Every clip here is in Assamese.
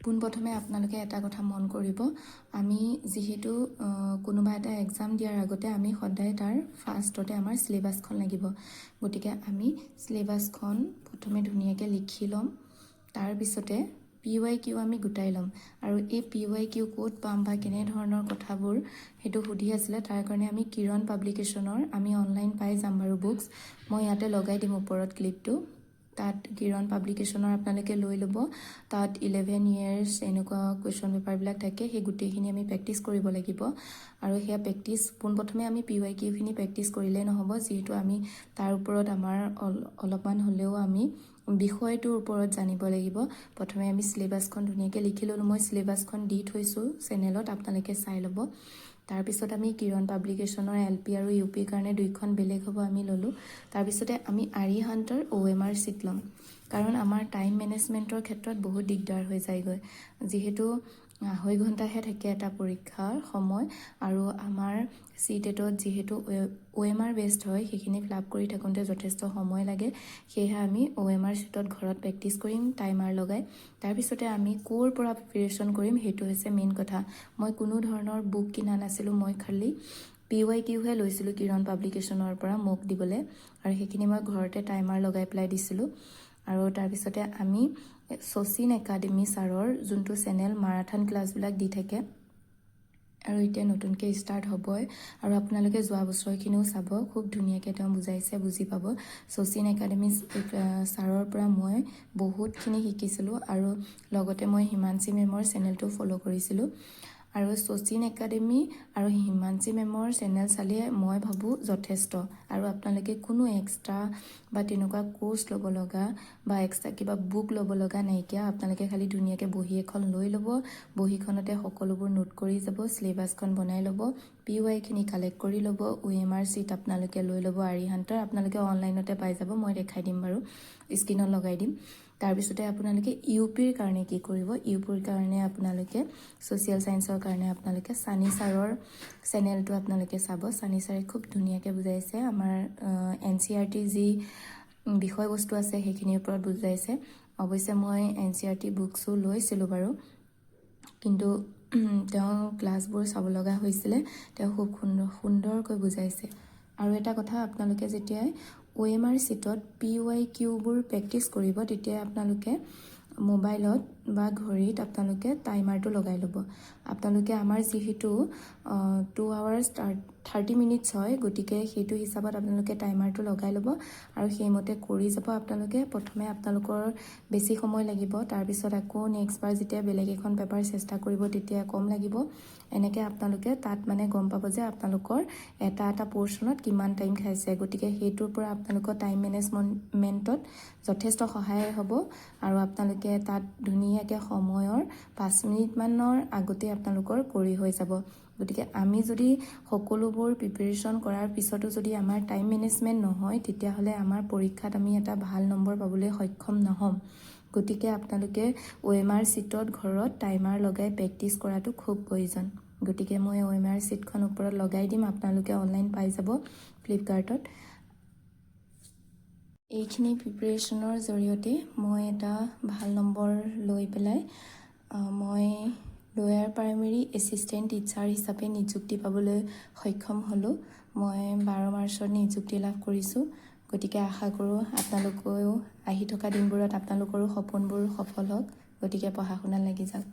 পোনপ্ৰথমে আপোনালোকে এটা কথা মন কৰিব, আমি যিহেতু কোনোবা এটা এক্সাম দিয়াৰ আগতে আমি সদায় তাৰ ফাৰ্ষ্টতে আমাৰ চিলেবাছখন লাগিব। গতিকে আমি চিলেবাছখন প্ৰথমে ধুনীয়াকৈ লিখি ল'ম। তাৰপিছতে PYQ আমি গোটাই ল'ম। আৰু এই PYQ ক'ত পাম বা কেনেধৰণৰ কথাবোৰ সেইটো সুধি আছিলে, তাৰ কাৰণে আমি কিৰণ পাব্লিকেশ্যনৰ আমি অনলাইন পাই যাম বাৰু বুকছ। মই ইয়াতে লগাই দিম ওপৰত ক্লিপটো। তাত কিৰণ পাব্লিকেশ্যনৰ আপোনালোকে লৈ ল'ব। তাত 11 years এনেকুৱা কুৱেশ্যন পেপাৰবিলাক থাকে, সেই গোটেইখিনি আমি প্ৰেক্টিচ কৰিব লাগিব। আৰু সেয়া প্ৰেক্টিচ পোনপ্ৰথমে আমি PYQখিনি প্ৰেক্টিচ কৰিলেই নহ'ব, যিহেতু আমি তাৰ ওপৰত আমাৰ অলপমান হ'লেও আমি বিষয়টোৰ ওপৰত জানিব লাগিব। প্ৰথমে আমি চিলেবাছখন ধুনীয়াকৈ লিখি ল'লোঁ। মই চিলেবাছখন দি থৈছোঁ চেনেলত, আপোনালোকে চাই ল'ব। তাৰপিছত আমি কিৰণ পাব্লিকেশ্যনৰ LP আৰু UPৰ কাৰণে দুইখন বেলেগ হ'ব আমি ল'লোঁ। তাৰপিছতে আমি আৰিহান্তৰ OMR চিট ল'ম, কাৰণ আমাৰ টাইম মেনেজমেণ্টৰ ক্ষেত্ৰত বহুত দিগদাৰ হৈ যায়গৈ। যিহেতু 2.5 ঘণ্টাহে থাকে এটা পৰীক্ষাৰ সময়, আৰু আমাৰ Ctetত যিহেতু OMR বেষ্ট হয়, সেইখিনি ফিল আপ কৰি থাকোঁতে যথেষ্ট সময় লাগে। সেয়েহে আমি OMR চিটত ঘৰত প্ৰেক্টিচ কৰিম টাইমাৰ লগাই। তাৰপিছতে আমি ক'ৰ পৰা প্ৰিপেৰেশ্যন কৰিম সেইটো হৈছে মেইন কথা। মই কোনো ধৰণৰ বুক কিনা নাছিলোঁ, মই খালি PYQহে লৈছিলোঁ কিৰণ পাব্লিকেশ্যনৰ পৰা মোক দিবলৈ, আৰু সেইখিনি মই ঘৰতে টাইমাৰ লগাই পেলাই দিছিলোঁ। আৰু তাৰপিছতে আমি শচীন একাডেমি ছাৰৰ যোনটো চেনেল মাৰাথন ক্লাছবিলাক দি থাকে, আৰু এতিয়া নতুনকৈ ষ্টাৰ্ট হ'বই, আৰু আপোনালোকে যোৱা বছৰখিনিও চাব, খুব ধুনীয়াকৈ তেওঁ বুজাইছে, বুজি পাব। শচীন একাডেমি ছাৰৰ পৰা মই বহুতখিনি শিকিছিলোঁ, আৰু লগতে মই হিমাংশী মেমৰ চেনেলটো ফ'ল' কৰিছিলোঁ। আৰু শচীন একাডেমি আৰু হিমাংশী মেমৰ চেনেল চালে মই ভাবোঁ যথেষ্ট। আৰু আপোনালোকে কোনো এক্সট্ৰা বা তেনেকুৱা কোৰ্চ ল'ব লগা বা এক্সট্ৰা কিবা বুক ল'ব লগা নাইকিয়া। আপোনালোকে খালি ধুনীয়াকৈ বহী এখন লৈ ল'ব, বহীখনতে সকলোবোৰ নোট কৰি যাব, চিলেবাছখন বনাই ল'ব, PYখিনি কালেক্ট কৰি ল'ব, OMR চিট আপোনালোকে লৈ ল'ব আৰিহান্তৰ। আপোনালোকে অনলাইনতে পাই যাব, মই দেখাই দিম বাৰু, স্ক্ৰীণত লগাই দিম। তাৰপিছতে আপোনালোকে UPৰ কাৰণে কি কৰিব, UPৰ কাৰণে আপোনালোকে ছ'চিয়েল ছায়েন্সৰ কাৰণে আপোনালোকে ছানী ছাৰৰ চেনেলটো আপোনালোকে চাব। ছানী ছাৰে খুব ধুনীয়াকৈ বুজাইছে, আমাৰ NCERT যি বিষয়বস্তু আছে সেইখিনিৰ ওপৰত বুজাইছে। অৱশ্যে মই NCERT বুকছো লৈছিলোঁ বাৰু, কিন্তু তেওঁ ক্লাছবোৰ চাব লগা হৈছিলে। তেওঁ খুব সুন্দৰকৈ বুজাইছে। আৰু এটা কথা, আপোনালোকে যেতিয়াই OMR চিটত PYQবোৰ প্ৰেক্টিচ কৰিব, তেতিয়াই আপোনালোকে মোবাইলত বা ঘড়ীত আপোনালোকে টাইমাৰটো লগাই ল'ব। আপোনালোকে আমাৰ যিহেতু 2 hours 30 minutes হয়, গতিকে সেইটো হিচাপত আপোনালোকে টাইমাৰটো লগাই ল'ব, আৰু সেইমতে কৰি যাব। আপোনালোকে প্ৰথমে আপোনালোকৰ বেছি সময় লাগিব, তাৰপিছত আকৌ নেক্সট বাৰ যেতিয়া বেলেগ এখন পেপাৰ চেষ্টা কৰিব তেতিয়া কম লাগিব। এনেকৈ আপোনালোকে তাত মানে গম পাব যে আপোনালোকৰ এটা এটা পৰ্চনত কিমান টাইম খাইছে। গতিকে সেইটোৰ পৰা আপোনালোকৰ টাইম মেনেজমেণ্টত যথেষ্ট সহায় হ'ব, আৰু আপোনালোকে তাত ধুনীয়াকৈ সময়ৰ 5 মিনিটমানৰ আগতে আপোনালোকৰ কৰি হৈ যাব। গতিকে আমি যদি সকলোবোৰ প্ৰিপেৰেশ্যন কৰাৰ পিছতো যদি আমাৰ টাইম মেনেজমেণ্ট নহয়, তেতিয়াহ'লে আমাৰ পৰীক্ষাত আমি এটা ভাল নম্বৰ পাবলৈ সক্ষম নহ'ম। গতিকে আপোনালোকে OMR চিটত ঘৰত টাইমাৰ লগাই প্ৰেক্টিচ কৰাটো খুব প্ৰয়োজন। গতিকে মই OMR চিটখন ওপৰত লগাই দিম, আপোনালোকে অনলাইন পাই যাব ফ্লিপকাৰ্টত। এইখিনি প্ৰিপেৰেশ্যনৰ জৰিয়তে মই এটা ভাল নম্বৰ লৈ পেলাই মই লোৱাৰ প্ৰাইমেৰী এছিষ্টেণ্ট টিচাৰ হিচাপে নিযুক্তি পাবলৈ সক্ষম হ'লোঁ। মই 12 মাৰ্চত নিযুক্তি লাভ কৰিছোঁ। গতিকে আশা কৰোঁ আপোনালোকেও আহি থকা দিনবোৰত আপোনালোকৰো সপোনবোৰ সফল হওক। গতিকে পঢ়া শুনাত লাগি যাওক।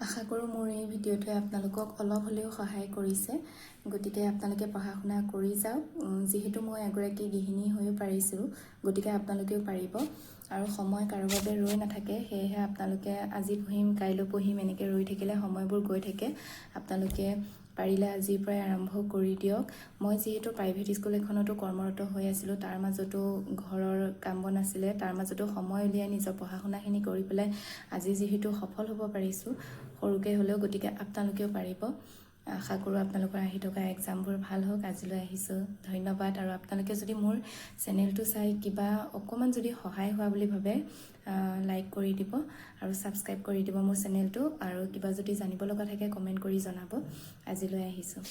আশা কৰোঁ মোৰ এই ভিডিঅ'টোৱে আপোনালোকক অলপ হ'লেও সহায় কৰিছে। গতিকে আপোনালোকে পঢ়া শুনা কৰি যাওক। যিহেতু মই এগৰাকী গৃহিণী হৈও পাৰিছোঁ, গতিকে আপোনালোকেও পাৰিব। আৰু সময় কাৰো বাবে ৰৈ নাথাকে, সেয়েহে আপোনালোকে আজি পঢ়িম কাইলৈ পঢ়িম এনেকৈ ৰৈ থাকিলে সময়বোৰ গৈ থাকে। আপোনালোকে পাৰিলে আজিৰ পৰাই আৰম্ভ কৰি দিয়ক। মই যিহেতু প্ৰাইভেট স্কুল এখনতো কৰ্মৰত হৈ আছিলোঁ, তাৰ মাজতো ঘৰৰ কাম বন আছিলে, তাৰ মাজতো সময় উলিয়াই নিজৰ পঢ়া শুনাখিনি কৰি পেলাই আজি যিহেতু সফল হ'ব পাৰিছোঁ সৰুকৈ হ'লেও, গতিকে আপোনালোকেও পাৰিব। আশা কৰোঁ আপোনালোকৰ আহি থকা এক্সামবোৰ ভাল হওক। আজিলৈ আহিছোঁ, ধন্যবাদ। আৰু আপোনালোকে যদি মোৰ চেনেলটো চাই কিবা অকণমান যদি সহায় হোৱা বুলি ভাবে, লাইক কৰি দিব আৰু ছাবস্ক্ৰাইব কৰি দিব মোৰ চেনেলটো। আৰু কিবা যদি জানিব লগা থাকে কমেণ্ট কৰি জনাব। আজিলৈ আহিছোঁ।